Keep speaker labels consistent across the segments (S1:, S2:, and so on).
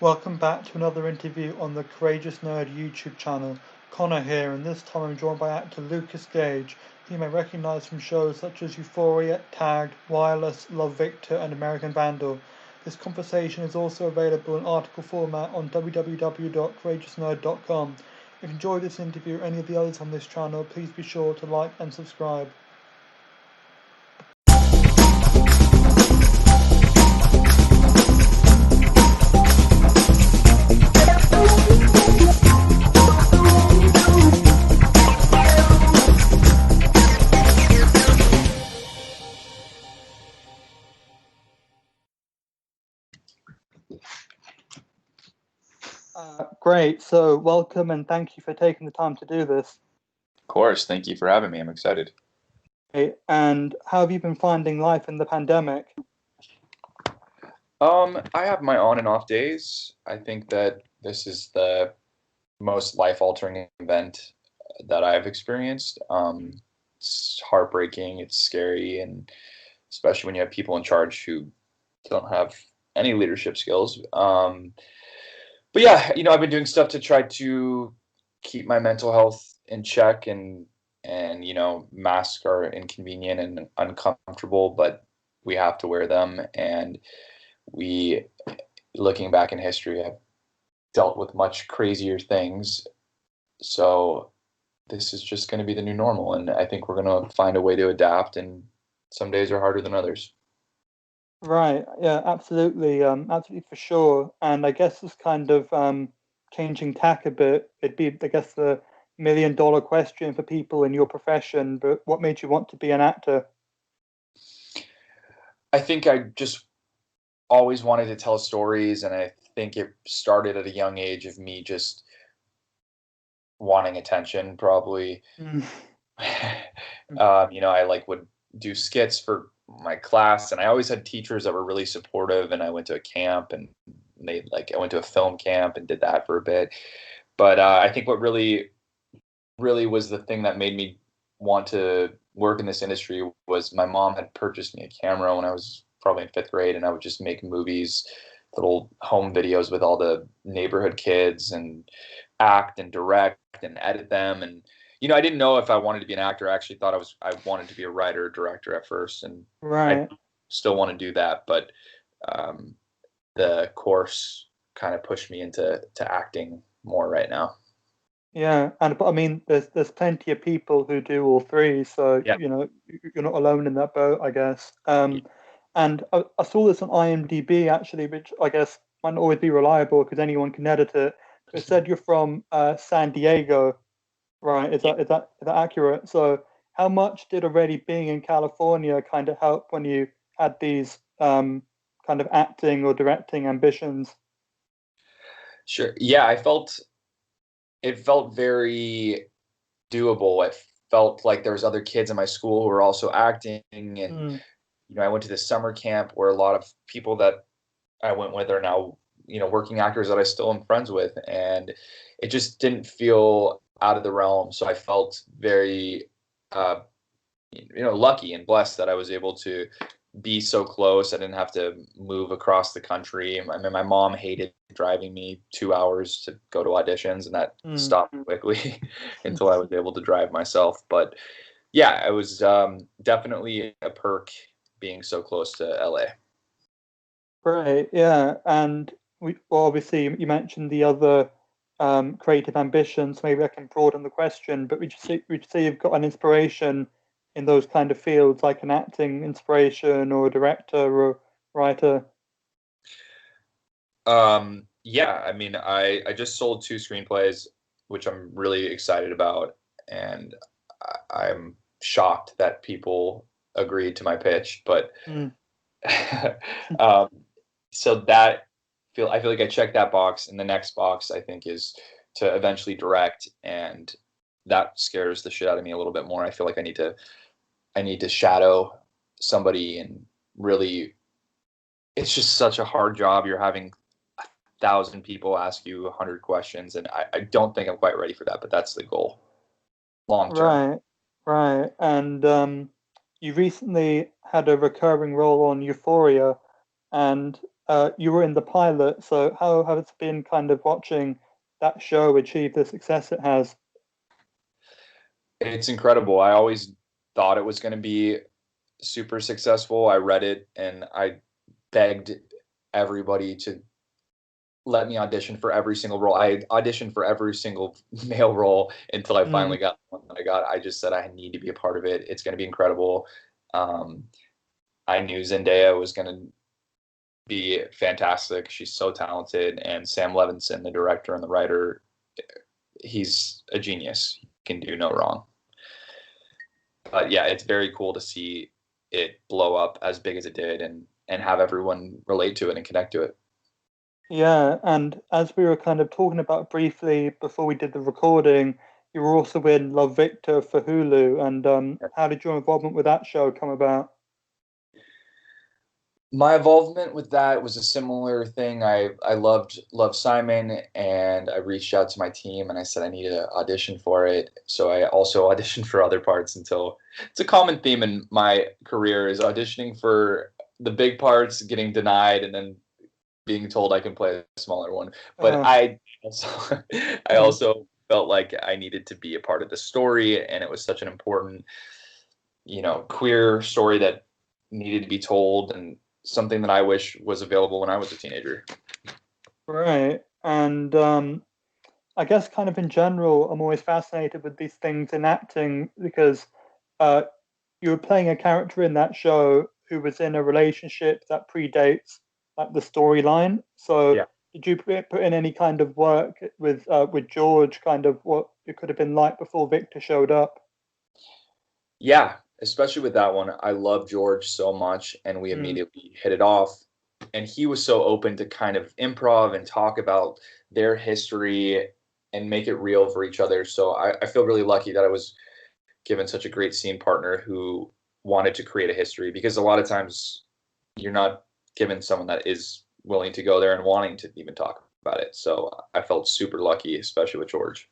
S1: Welcome back to another interview on the Courageous Nerd YouTube channel. Connor here, and this time I'm joined by actor Lukas Gage, who you may recognise from shows such as Euphoria, Tagged, Wireless, Love Victor, and American Vandal. This conversation is also available in article format on www.courageousnerd.com. If you enjoyed this interview or any of the others on this channel, please be sure to like and subscribe. Great, so welcome and thank you for taking the time to do this.
S2: Of course, thank you for having me. I'm excited.
S1: And how have you been finding life in the pandemic?
S2: I have my on and off days. I think that this is the most life-altering event that I've experienced. It's heartbreaking, it's scary, and especially when you have people in charge who don't have any leadership skills. But yeah, I've been doing stuff to try to keep my mental health in check, and masks are inconvenient and uncomfortable, but we have to wear them. And we, looking back in history, have dealt with much crazier things. So this is just going to be the new normal, and I think we're going to find a way to adapt, and some days are harder than others.
S1: Right, yeah, absolutely for sure. And I guess it's kind of changing tack a bit. It'd be, I guess, the million-dollar question for people in your profession, but what made you want to be an actor?
S2: I think I just always wanted to tell stories, and I think it started at a young age of me just wanting attention, probably.
S1: Mm.
S2: I would do skits for my class, and I always had teachers that were really supportive, and I went to a camp, and I went to a film camp and did that for a bit. But I think what really was the thing that made me want to work in this industry was my mom had purchased me a camera when I was probably in fifth grade, and I would just make movies, little home videos with all the neighborhood kids, and act and direct and edit them. And I didn't know if I wanted to be an actor. I actually thought I wanted to be a writer or director at first, and I
S1: Right.
S2: still want to do that. But the course kind of pushed me into acting more right now.
S1: Yeah, but I mean, there's plenty of people who do all three, so
S2: Yeah.
S1: you're not alone in that boat, I guess. And I saw this on IMDb actually, which I guess might not always be reliable because anyone can edit it. It said you're from San Diego, right? Is that accurate? So how much did already being in California kind of help when you had these kind of acting or directing ambitions?
S2: Sure. Yeah, it felt very doable. It felt like there was other kids in my school who were also acting, and
S1: Mm.
S2: I went to this summer camp where a lot of people that I went with are now working actors that I still am friends with, and it just didn't feel out of the realm. So I felt very uh, lucky and blessed that I was able to be so close. I didn't have to move across the country. I mean, my mom hated driving me 2 hours to go to auditions, and that
S1: Mm.
S2: stopped quickly until I was able to drive myself. But yeah, it was definitely a perk being so close to LA.
S1: Right, yeah, and obviously you mentioned the other creative ambitions. Maybe I can broaden the question, but would you say you've got an inspiration in those kind of fields, like an acting inspiration or a director or writer?
S2: Yeah, I mean, I just sold 2 screenplays, which I'm really excited about, and I'm shocked that people agreed to my pitch. But
S1: Mm.
S2: um, so that I feel like I checked that box, and the next box I think is to eventually direct, and that scares the shit out of me a little bit more. I feel like I need to shadow somebody, and really, it's just such a hard job. You're having 1,000 people ask you 100 questions, and I don't think I'm quite ready for that, but that's the goal long term.
S1: Right, right. And you recently had a recurring role on Euphoria, and you were in the pilot. So how has it been kind of watching that show achieve the success it has?
S2: It's incredible. I always thought it was going to be super successful. I read it and I begged everybody to let me audition for every single role. I auditioned for every single male role until I
S1: Mm,
S2: finally got the one that I got. I just said I need to be a part of it. It's going to be incredible. Um, I knew Zendaya was going to be fantastic. She's so talented, and Sam Levinson, the director and the writer, he's a genius. He can do no wrong. But yeah, it's very cool to see it blow up as big as it did, and have everyone relate to it and connect to it.
S1: yeah, and as we were kind of talking about briefly before we did the recording, you were also in Love Victor for Hulu. And how did your involvement with that show come about?
S2: My involvement with that was a similar thing. I loved Simon, and I reached out to my team and I said I need to audition for it. So I also auditioned for other parts until it's a common theme in my career is auditioning for the big parts, getting denied, and then being told I can play a smaller one. But
S1: Uh,
S2: I also I also felt like I needed to be a part of the story, and it was such an important, queer story that needed to be told, and something that I wish was available when I was a teenager.
S1: right. And I guess kind of in general, I'm always fascinated with these things in acting because uh, you were playing a character in that show who was in a relationship that predates like the storyline. So
S2: Yeah.
S1: did you put in any kind of work with George, kind of what it could have been like before Victor showed up?
S2: Yeah, especially with that one. I love George so much, and we
S1: Mm,
S2: immediately hit it off. And he was so open to kind of improv and talk about their history and make it real for each other. So I feel really lucky that I was given such a great scene partner who wanted to create a history, because a lot of times you're not given someone that is willing to go there and wanting to even talk about it. So I felt super lucky, especially with George.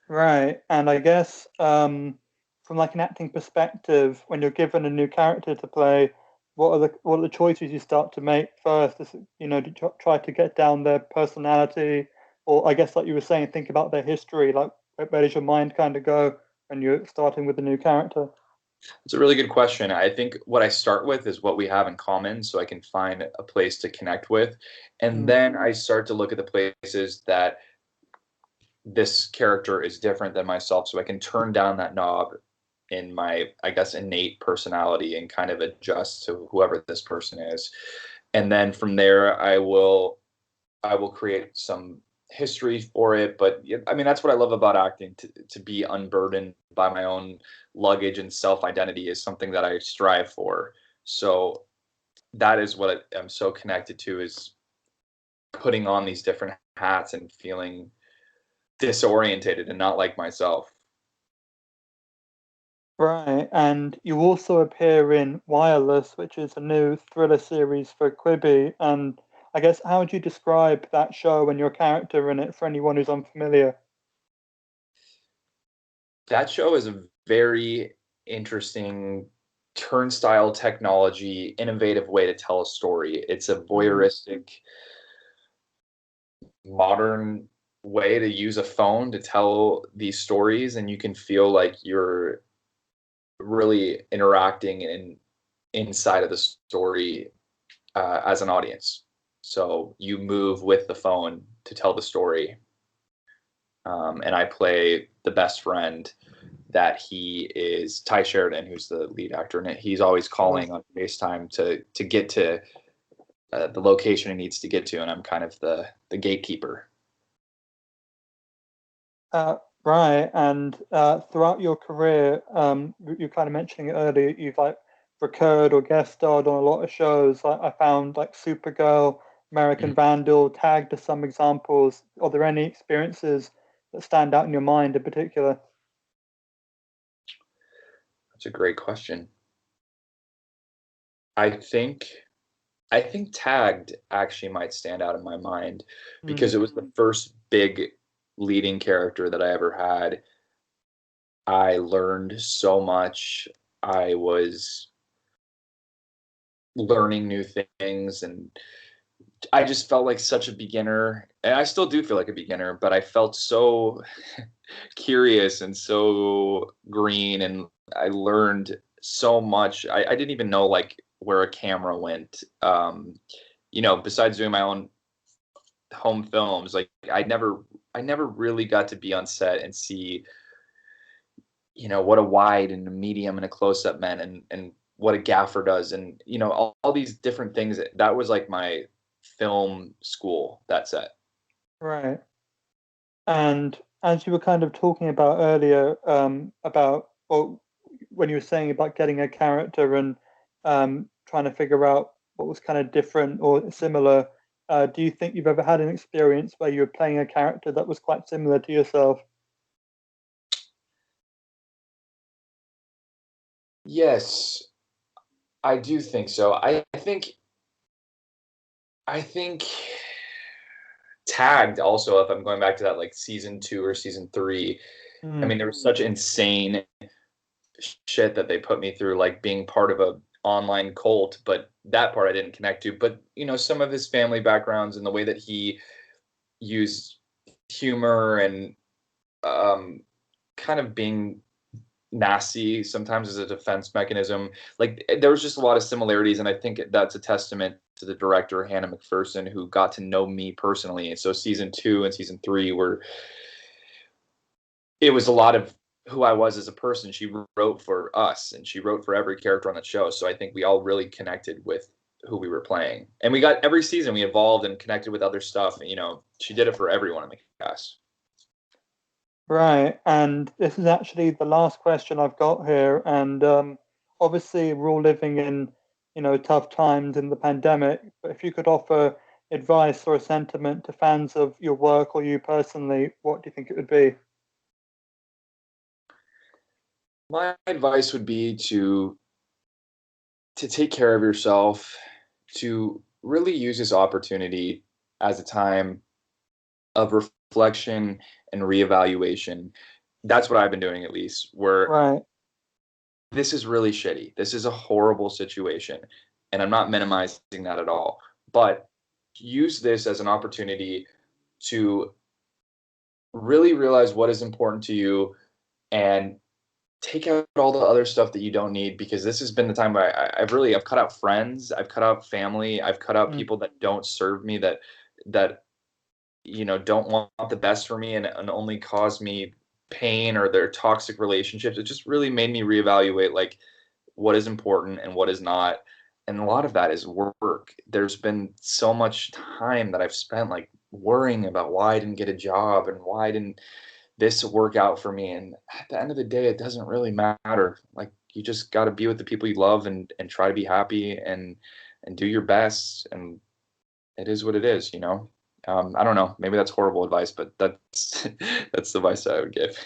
S1: right. And I guess from like an acting perspective, when you're given a new character to play, what are the choices you start to make first? Is it, do you try to get down their personality, or I guess like you were saying, think about their history. Like where does your mind kind of go when you're starting with a new character?
S2: It's a really good question. I think what I start with is what we have in common so I can find a place to connect with. And
S1: Mm,
S2: then I start to look at the places that this character is different than myself so I can turn down that knob in my, I guess, innate personality and kind of adjust to whoever this person is. And then from there, I will create some history for it. But I mean, that's what I love about acting, to be unburdened by my own luggage, and self identity is something that I strive for. So that is what I'm so connected to, is putting on these different hats and feeling disorientated and not like myself.
S1: right. And you also appear in Wireless, which is a new thriller series for Quibi. And I guess how would you describe that show and your character in it for anyone who's unfamiliar?
S2: That show is a very interesting turnstile technology, innovative way to tell a story. It's a
S1: Mm,
S2: voyeuristic, modern way to use a phone to tell these stories, and you can feel like you're really interacting in inside of the story as an audience. So you move with the phone to tell the story, and I play the best friend that he is Ty Sheridan, who's the lead actor in it. He's always
S1: uh,
S2: calling on FaceTime to get to the location he needs to get to, and I'm kind of the gatekeeper.
S1: uh, right. And throughout your career, you're kind of mentioning it earlier, you've like recurred or guest starred on a lot of shows. Like I found like Supergirl, American
S2: Mhm.
S1: Vandal, tagged as some examples. Are there any experiences that stand out in your mind in particular?
S2: That's a great question. I think I think Tagged actually might stand out in my mind because
S1: Mm,
S2: it was the first big leading character that I ever had. I learned so much. I was learning new things, and I just felt like such a beginner, and I still do feel like a beginner, but I felt so curious and so green, and I learned so much. I didn't even know like where a camera went. Besides doing my own home films, like I never really got to be on set and see, what a wide and a medium and a close up meant, and what a gaffer does, and all these different things. That was like my film school, that set.
S1: Right. And as you were kind of talking about earlier, about or when you were saying about getting a character and trying to figure out what was kind of different or similar, do you think you've ever had an experience where you were playing a character that was quite similar to yourself?
S2: Yes, I do think so. I think Tagged also, if I'm going back to that, like season 2 or season 3. I
S1: Mm,
S2: mean, there was such insane shit that they put me through, like being part of a online cult, but that part I didn't connect to. But some of his family backgrounds and the way that he used humor and um, kind of being nasty sometimes as a defense mechanism. Like there was just a lot of similarities, and I think that's a testament to the director Hannah McPherson, who got to know me personally. And so season 2 and season 3 it was a lot of who I was as a person. She wrote for us, and she wrote for every character on the show. So I think we all really connected with who we were playing, and we got every season we evolved and connected with other stuff. She did it for everyone in the cast.
S1: right. And this is actually the last question I've got here. And obviously, we're all living in, tough times in the pandemic. But if you could offer advice or a sentiment to fans of your work or you personally, what do you think it would be?
S2: My advice would be to take care of yourself, to really use this opportunity as a time of reflection and reevaluation. That's what I've been doing, at least, where
S1: Right.
S2: this is really shitty. This is a horrible situation. And I'm not minimizing that at all. But use this as an opportunity to really realize what is important to you, and take out all the other stuff that you don't need, because this has been the time where I've cut out friends, I've cut out family, I've cut out
S1: Mm,
S2: people that don't serve me, that don't want the best for me, and only cause me pain, or their toxic relationships. It just really made me reevaluate like what is important and what is not. And a lot of that is work. There's been so much time that I've spent like worrying about why I didn't get a job and why didn't this work out for me. And at the end of the day, it doesn't really matter. Like you just got to be with the people you love, and try to be happy, and do your best. And it is what it is. I don't know. Maybe that's horrible advice, but that's that's the advice I would give.